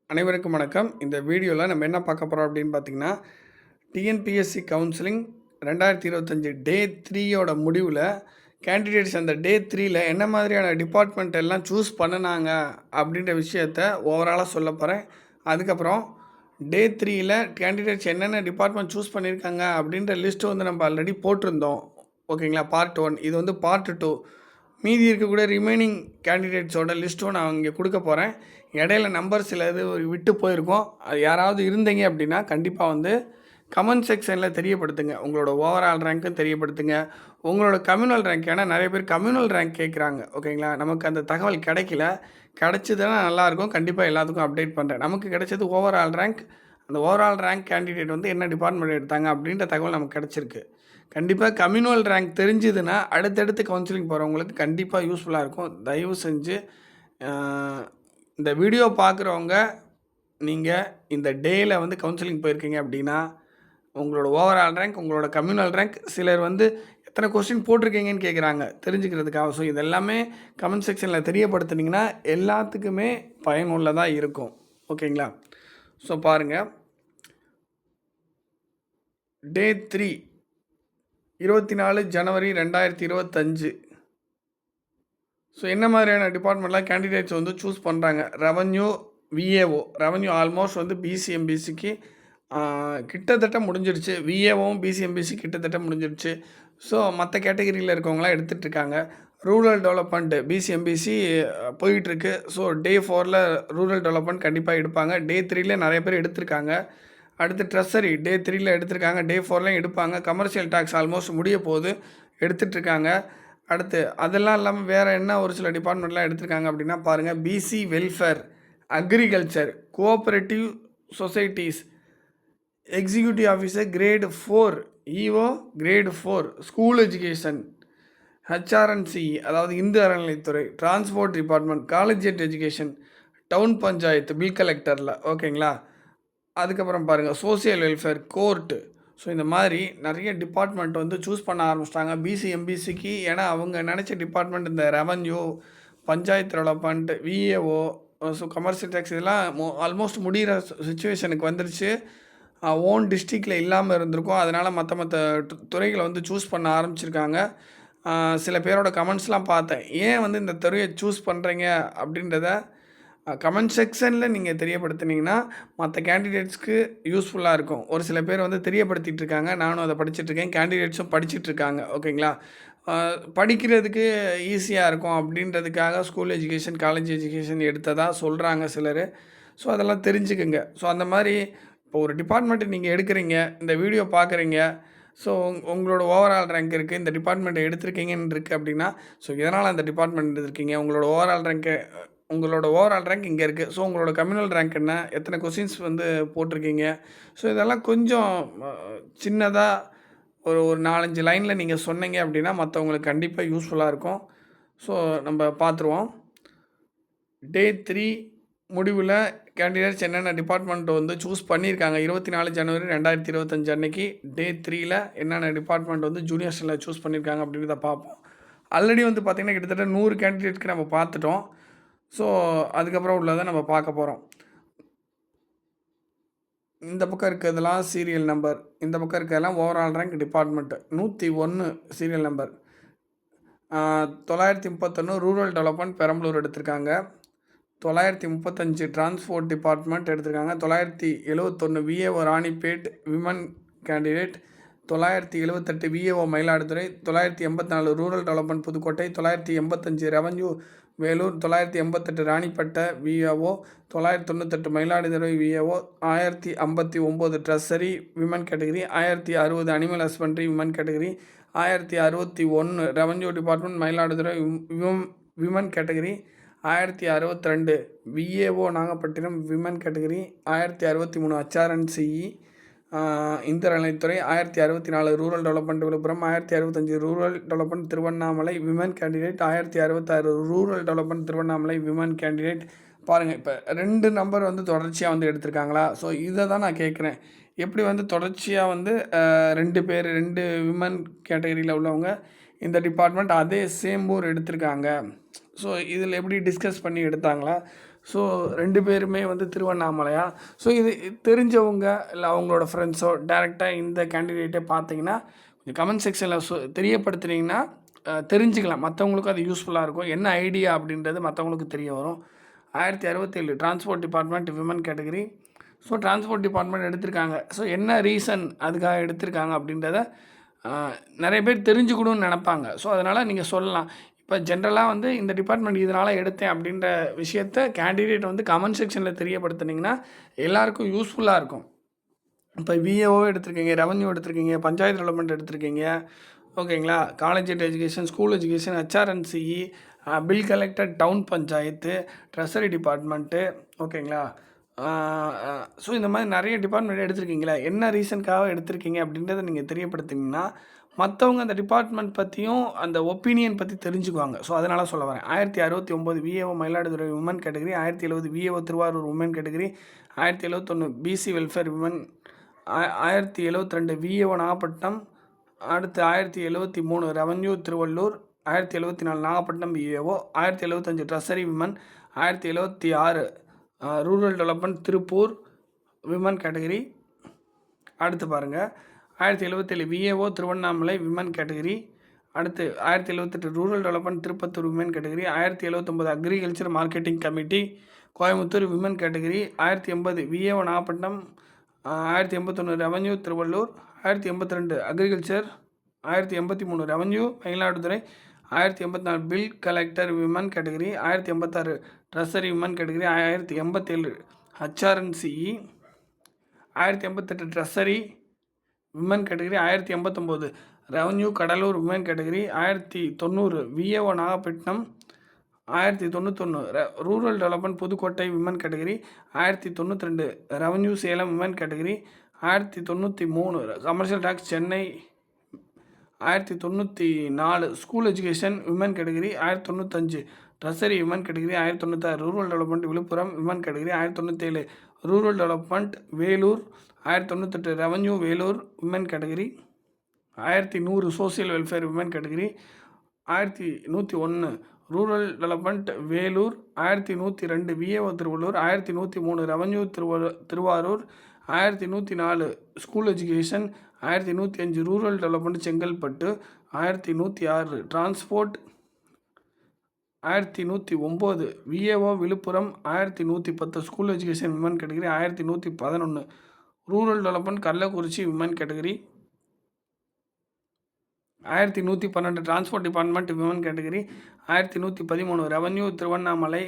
அனைவருக்கும் வணக்கம். இந்த வீடியோவில் நம்ம என்ன பார்க்க போகிறோம் அப்படின்னு பார்த்தீங்கன்னா, டிஎன்பிஎஸ்சி கவுன்சிலிங் 2025 டே 3யோட முடிவில் கேண்டிடேட்ஸ் அந்த டே 3ல என்ன மாதிரியான டிபார்ட்மெண்ட் எல்லாம் சூஸ் பண்ணினாங்க அப்படின்ற விஷயத்த ஓவராலாக சொல்ல போகிறேன். அதுக்கப்புறம் டே 3ல கேண்டிடேட்ஸ் என்னென்ன டிபார்ட்மெண்ட் சூஸ் பண்ணியிருக்காங்க அப்படின்ற லிஸ்ட்டு வந்து நம்ம ஆல்ரெடி போட்டிருந்தோம். ஓகேங்களா? பார்ட் 1. இது வந்து பார்ட் 2. மீதி இருக்கக்கூடிய ரிமைனிங் கேண்டிடேட்ஸோட லிஸ்ட்டும் நான் இங்கே கொடுக்க போகிறேன். இடையில நம்பர் சில இது விட்டு போயிருக்கோம். அது யாராவது இருந்தீங்க அப்படின்னா கண்டிப்பாக வந்து கமெண்ட் செக்ஷனில் தெரியப்படுத்துங்க. உங்களோட ஓவரால் ரேங்க்கும் தெரியப்படுத்துங்க. உங்களோட கம்யூனல் ரேங்க், ஏன்னா நிறைய பேர் கம்யூனல் ரேங்க் கேட்குறாங்க. ஓகேங்களா? நமக்கு அந்த தகவல் கிடைக்கல. கிடச்சிதுன்னா நல்லாயிருக்கும். கண்டிப்பாக எல்லாத்துக்கும் அப்டேட் பண்ணுறேன். நமக்கு கிடைச்சது ஓவரால் ரேங்க். அந்த ஓவரால் ரேங்க் கேண்டிடேட் வந்து என்ன டிபார்ட்மெண்ட் எடுத்தாங்க அப்படின்ற தகவல் நமக்கு கிடச்சிருக்கு. கண்டிப்பாக கம்யூனல் ரேங்க் தெரிஞ்சுதுன்னா அடுத்தடுத்து கவுன்சிலிங் போகிறவங்களுக்கு கண்டிப்பாக யூஸ்ஃபுல்லாக இருக்கும். தயவு செஞ்சு இந்த வீடியோ பார்க்குறவங்க நீங்கள் இந்த டேயில் வந்து கவுன்சிலிங் போயிருக்கீங்க அப்படின்னா உங்களோட ஓவரால் ரேங்க், உங்களோட கம்யூனல் ரேங்க், சிலர் வந்து எத்தனை கொஸ்டின் போட்டிருக்கீங்கன்னு கேட்குறாங்க தெரிஞ்சுக்கிறதுக்காக. ஸோ இதெல்லாமே கமெண்ட் செக்ஷனில் தெரியப்படுத்துனீங்கன்னா எல்லாத்துக்குமே பயனுள்ளதாக இருக்கும். ஓகேங்களா? ஸோ பாருங்கள், டே 3 24 ஜனவரி 2025. ஸோ என்ன மாதிரியான டிபார்ட்மெண்ட்லாம் கேண்டிடேட்ஸ் வந்து சூஸ் பண்ணுறாங்க. Revenue, VAO. ரெவன்யூ ஆல்மோஸ்ட் வந்து பிசிஎம்பிசிக்கு கிட்டத்தட்ட முடிஞ்சிடுச்சு. விஏஓவும் பிசிஎம்பிசி கிட்டத்தட்ட முடிஞ்சிடுச்சு. ஸோ மற்ற கேட்டகரியில் இருக்கவங்களாம் எடுத்துகிட்ருக்காங்க. ரூரல் டெவலப்மெண்ட் பிசிஎம்பிசி போயிட்டுருக்கு. ஸோ டே 4ல் ரூரல் டெவலப்மெண்ட் கண்டிப்பாக எடுப்பாங்க. டே 3ல நிறைய பேர் எடுத்திருக்காங்க. அடுத்து ட்ரெஸரி டே 3ல் எடுத்திருக்காங்க. டே 4லையும் எடுப்பாங்க. கமர்ஷியல் டேக்ஸ் ஆல்மோஸ்ட் முடிய போகுது, எடுத்துகிட்ருக்காங்க. அடுத்து அதெல்லாம் இல்லாமல் வேறு என்ன ஒரு சில டிபார்ட்மெண்ட்லாம் எடுத்திருக்காங்க அப்படின்னா பாருங்கள், BC welfare, agriculture, cooperative societies, executive officer grade 4, EO grade 4, school education, HRNC அதாவது இந்து அறநிலைத்துறை, transport department, college education, town panchayat, bill கலெக்டரில். ஓகேங்களா? அதுக்கப்புறம் பாருங்கள், சோசியல் வெல்ஃபேர், கோர்ட்டு. ஸோ இந்த மாதிரி நிறைய டிபார்ட்மெண்ட் வந்து சூஸ் பண்ண ஆரம்பிச்சிட்டாங்க பிசிஎம்பிசிக்கு. ஏன்னா அவங்க நினச்ச டிபார்ட்மெண்ட் இந்த revenue, panchayat development, VAO, so commercial tax இதெல்லாம் ஆல்மோஸ்ட் முடிகிற சுச்சுவேஷனுக்கு வந்துருச்சு. ஓன் டிஸ்ட்ரிக்டில் இல்லாமல் இருந்திருக்கும். அதனால் மற்ற துறைகளை வந்து சூஸ் பண்ண ஆரம்பிச்சிருக்காங்க. சில பேரோட கமெண்ட்ஸ்லாம் பார்த்தேன். ஏன் வந்து இந்த துறையை சூஸ் பண்ணுறீங்க அப்படின்றத கமெண்ட் செக்ஷனில் நீங்கள் தெரியப்படுத்துனீங்கன்னா மற்ற கேண்டிடேட்ஸ்க்கு யூஸ்ஃபுல்லாக இருக்கும். ஒரு சில பேர் வந்து தெரியப்படுத்திகிட்டு இருக்காங்க. நானும் அதை படிச்சுட்ருக்கேன். கேண்டிடேட்ஸும் படிச்சுட்ருக்காங்க. ஓகேங்களா? படிக்கிறதுக்கு ஈஸியாக இருக்கும் அப்படின்றதுக்காக ஸ்கூல் எஜுகேஷன், காலேஜ் எஜுகேஷன் எடுத்ததாக சொல்கிறாங்க சிலர். ஸோ அதெல்லாம் தெரிஞ்சுக்குங்க. ஸோ அந்த மாதிரி இப்போ ஒரு டிபார்ட்மெண்ட்டு நீங்கள் எடுக்கிறீங்க, இந்த வீடியோ பார்க்குறீங்க. ஸோ உங்களோட ஓவரால் ரேங்க் இருக்குது, இந்த டிபார்ட்மெண்ட்டை எடுத்திருக்கீங்கன்னு இருக்குது அப்படின்னா, ஸோ எதனால் அந்த டிபார்ட்மெண்ட் எடுத்திருக்கீங்க, உங்களோட ஓவரால் ரேங்க் இங்கே இருக்குது. ஸோ உங்களோட கம்யூனல் ரேங்க் என்ன, எத்தனை கொஸ்டின்ஸ் வந்து போட்டிருக்கீங்க. ஸோ இதெல்லாம் கொஞ்சம் சின்னதாக ஒரு 4-5 லைனில் நீங்கள் சொன்னீங்க அப்படின்னா மற்றவங்களுக்கு கண்டிப்பாக யூஸ்ஃபுல்லாக இருக்கும். ஸோ நம்ம பார்த்துருவோம். டே 3 முடிவில் கேண்டிடேட்ஸ் என்னென்ன டிபார்ட்மெண்ட் வந்து சூஸ் பண்ணியிருக்காங்க 24 ஜனவரி 2025 அன்னைக்கு டே 3ல் என்னென்ன டிபார்ட்மெண்ட் வந்து ஜூனியர்ஸில் சூஸ் பண்ணியிருக்காங்க அப்படின்றத பார்ப்போம். ஆல்ரெடி வந்து பார்த்திங்கன்னா கிட்டத்தட்ட 100 கேண்டிடேட்க்கு நம்ம பார்த்துட்டோம். ஸோ அதுக்கப்புறம் உள்ளதை நம்ம பார்க்க போகிறோம். இந்த பக்கம் இருக்கிறதுலாம் சீரியல் நம்பர், இந்த பக்கம் இருக்கிறதெல்லாம் overall rank department. 101 serial number. 931 rural development Perambalur எடுத்திருக்காங்க. 935 டிரான்ஸ்போர்ட் டிபார்ட்மெண்ட் எடுத்திருக்காங்க. 971 VAO Ranipet women candidate. 978 VAO Mayiladuthurai. 984 rural development Pudukkottai. 985 revenue Vellore. 988 Ranipet VAO. 998 Mayiladuthurai VAO. 1059 treasury women category. 1060 animal husbandry women category. 1061 revenue department Mayiladuthurai women category. 1062 VAO Nagapattinam women category. 1063 HRNCE Hindu அறநிலைத்துறை. 1064 rural development Villupuram. 1065 rural development Tiruvannamalai women candidate. 1066 rural development Tiruvannamalai women candidate. பாருங்கள், இப்போ 2 number வந்து தொடர்ச்சியாக வந்து எடுத்திருக்காங்களா? So இதை தான் நான் கேட்குறேன். எப்படி வந்து தொடர்ச்சியாக வந்து 2 பேர் 2 விமன் கேட்டகரியில் உள்ளவங்க இந்த டிபார்ட்மெண்ட் அதே சேம் ஊர் எடுத்திருக்காங்க. ஸோ இதில் எப்படி டிஸ்கஸ் பண்ணி எடுத்தாங்களா? ஸோ 2 பேருமே வந்து திருவண்ணாமலையா. ஸோ இது தெரிஞ்சவங்க இல்லை அவங்களோட ஃப்ரெண்ட்ஸோ டேரெக்டாக இந்த கேண்டிடேட்டை பார்த்தீங்கன்னா கொஞ்சம் கமெண்ட் செக்ஷனில் தெரியப்படுத்துனீங்கன்னா தெரிஞ்சுக்கலாம். மற்றவங்களுக்கும் அது யூஸ்ஃபுல்லாக இருக்கும். என்ன ஐடியா அப்படின்றது மற்றவங்களுக்கு தெரிய வரும். 1067 transport department women category. So transport department எடுத்திருக்காங்க. ஸோ என்ன ரீசன் அதுக்காக எடுத்திருக்காங்க அப்படின்றத நிறைய பேர் தெரிஞ்சுக்கணும்னு நினப்பாங்க. ஸோ அதனால் நீங்கள் சொல்லலாம். இப்போ ஜென்ரலாக வந்து இந்த டிபார்ட்மெண்ட் இதனால் எடுத்தேன் அப்படின்ற விஷயத்த கேண்டிடேட் வந்து கமெண்ட் செக்ஷனில் தெரியப்படுத்துனீங்கன்னா எல்லாருக்கும் யூஸ்ஃபுல்லாக இருக்கும். இப்போ விஏஓ எடுத்திருக்கீங்க, ரெவன்யூ எடுத்திருக்கீங்க, பஞ்சாயத்து டெவலப்மெண்ட் எடுத்திருக்கீங்க, ஓகேங்களா, college education, school education, HRNCE, bill collector, town panchayat, treasury department, ஓகேங்களா. ஸோ இந்த மாதிரி நிறைய டிபார்ட்மெண்ட் எடுத்திருக்கீங்களா, என்ன ரீசனுக்காக எடுத்திருக்கீங்க அப்படின்றத நீங்கள் தெரியப்படுத்திங்கன்னா மற்றவங்க அந்த டிபார்ட்மெண்ட் பற்றியும் அந்த ஒப்பீனியன் பற்றி தெரிஞ்சுக்குவாங்க. ஸோ அதனால் சொல்ல வரேன். 1069 VAO Mayiladuthurai woman category, 1070 VAO Thiruvarur woman category, 1071 BC welfare women, 1072 VAO Nagapattinam, அடுத்து 1073 revenue Thiruvallur, 1074 Nagapattinam VAO, 1075 treasury women, 1076 rural development Tiruppur women category. அடுத்து பாருங்கள் 1077 விஏஓ திருவண்ணாமலை விமன் கேட்டகரி. அடுத்து 1078 rural development Tirupattur women category, 1079 agriculture marketing committee Coimbatore women category, 1080 VAO Nagapattinam, 1081 revenue Thiruvallur, 1082 agriculture, 1083 revenue Mayiladuthurai, 1084 bill collector women category, 1086 treasury women category, 1087 HRNCE, 1088 treasury women category, 1089 revenue Cuddalore women category, 1090 VAO Nagapattinam, 1091 rural development Pudukkottai women category, 1092 revenue Salem women category, 1093 commercial tax Chennai, 1094 school education women category, 1095 treasury women category, 1096 rural development Villupuram women category, 1097 rural development Vellore, 1098 revenue Vellore women category, 1100 social welfare women category, 1101 rural development Vellore, 1102 VAO Thiruvallur, 1103 revenue Thiruvarur, 1104 school education, 1105 rural development Chengalpattu, 1106 transport, 1109 VAO Villupuram, 1110 school education women category, 1111 rural development Kallakurichi women category, 1112 transport department women category, 1113 revenue Tiruvannamalai,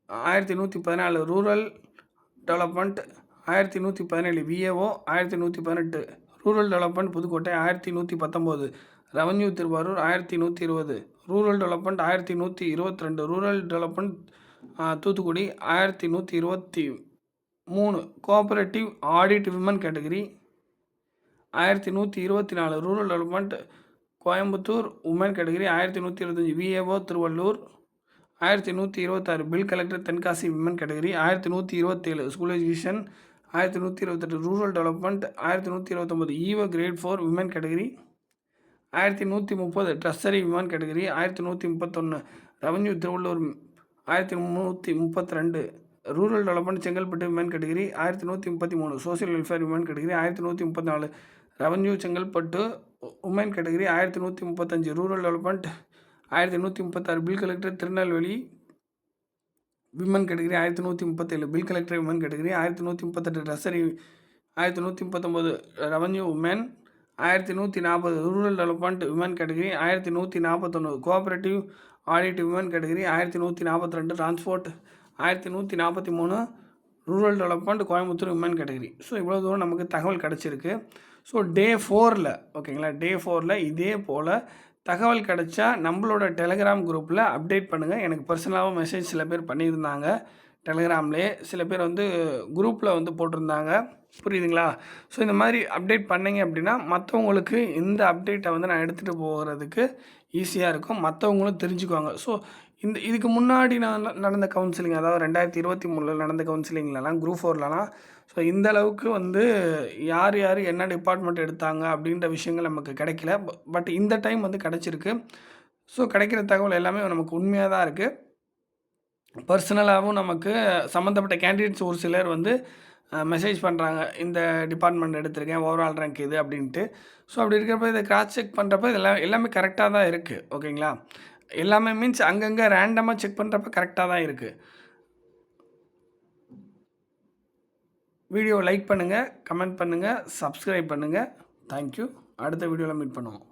1114 rural development, 1117 VAO, 1118 rural development Pudukkottai, 1119 revenue Thiruvarur, 1120 rural development, 1122 rural development Thoothukudi, 1123 cooperative audit women category, 1124 rural development Coimbatore woman category, 1125 VAO Thiruvallur, 1126 bill collector Tenkasi women category, 1127 school education, 1128 rural development, 1129 EO grade 4 women category, 1130 treasury women category, 1131 revenue Tiruvallur, 1132 rural development Chengalpattu women category, 1133 social welfare women category, 1134 revenue Chengalpattu woman category, 1135 rural development, 1136 bill collector Tirunelveli women category, 1137 bill collector women category, 1138 treasury, 1139 revenue woman, 1140 rural development women category, 1141 cooperative audit women category, 1142 transport, 1143 rural development Coimbatore women category. So இவ்வளோ தூரம் நமக்கு தகவல் கிடச்சிருக்கு. So day 4ல் ஓகேங்களா, டே 4ல் இதே போல் தகவல் கிடச்சா நம்மளோட டெலிகிராம் குரூப்பில் அப்டேட் பண்ணுங்கள். எனக்கு பர்சனலாகவும் மெசேஜ் சில பேர் பண்ணியிருந்தாங்க. டெலிகிராம்லேயே சில பேர் வந்து குரூப்பில் வந்து போட்டிருந்தாங்க, புரியுதுங்களா. ஸோ இந்த மாதிரி அப்டேட் பண்ணிங்க அப்படின்னா மற்றவங்களுக்கு இந்த அப்டேட்டை வந்து நான் எடுத்துகிட்டு போகிறதுக்கு ஈஸியாக இருக்கும், மற்றவங்களும் தெரிஞ்சுக்குவாங்க. ஸோ இதுக்கு முன்னாடி நான் நடந்த கவுன்சிலிங், அதாவது 2023 நடந்த கவுன்சிலிங்லலாம் குரூப் 4லலாம் ஸோ இந்த அளவுக்கு வந்து யார் யார் என்ன டிபார்ட்மெண்ட் எடுத்தாங்க அப்படின்ற விஷயங்கள் நமக்கு கிடைக்கல. பட் இந்த டைம் வந்து கிடச்சிருக்கு. ஸோ கிடைக்கிற தகவல் எல்லாமே நமக்கு உண்மையாக தான் இருக்குது. பர்சனலாகவும் நமக்கு சம்மந்தப்பட்ட கேண்டிடேட்ஸ் ஒரு சிலர் வந்து மெசேஜ் பண்ணுறாங்க, இந்த டிபார்ட்மெண்ட் எடுத்திருக்கேன், ஓவரால் ரேங்க் இது அப்படின்ட்டு. ஸோ அப்படி இருக்கிறப்ப இதை கிராஸ் செக் பண்ணுறப்ப இதெல்லாம் எல்லாமே கரெக்டாக தான் இருக்குது. ஓகேங்களா? எல்லாமே மீன்ஸ் அங்கங்கே ரேண்டமாக செக் பண்ணுறப்ப கரெக்டாக தான் இருக்குது. வீடியோ லைக் பண்ணுங்கள், கமெண்ட் பண்ணுங்கள், சப்ஸ்கிரைப் பண்ணுங்கள். தேங்க்யூ. அடுத்த வீடியோவில் மீட் பண்ணுவோம்.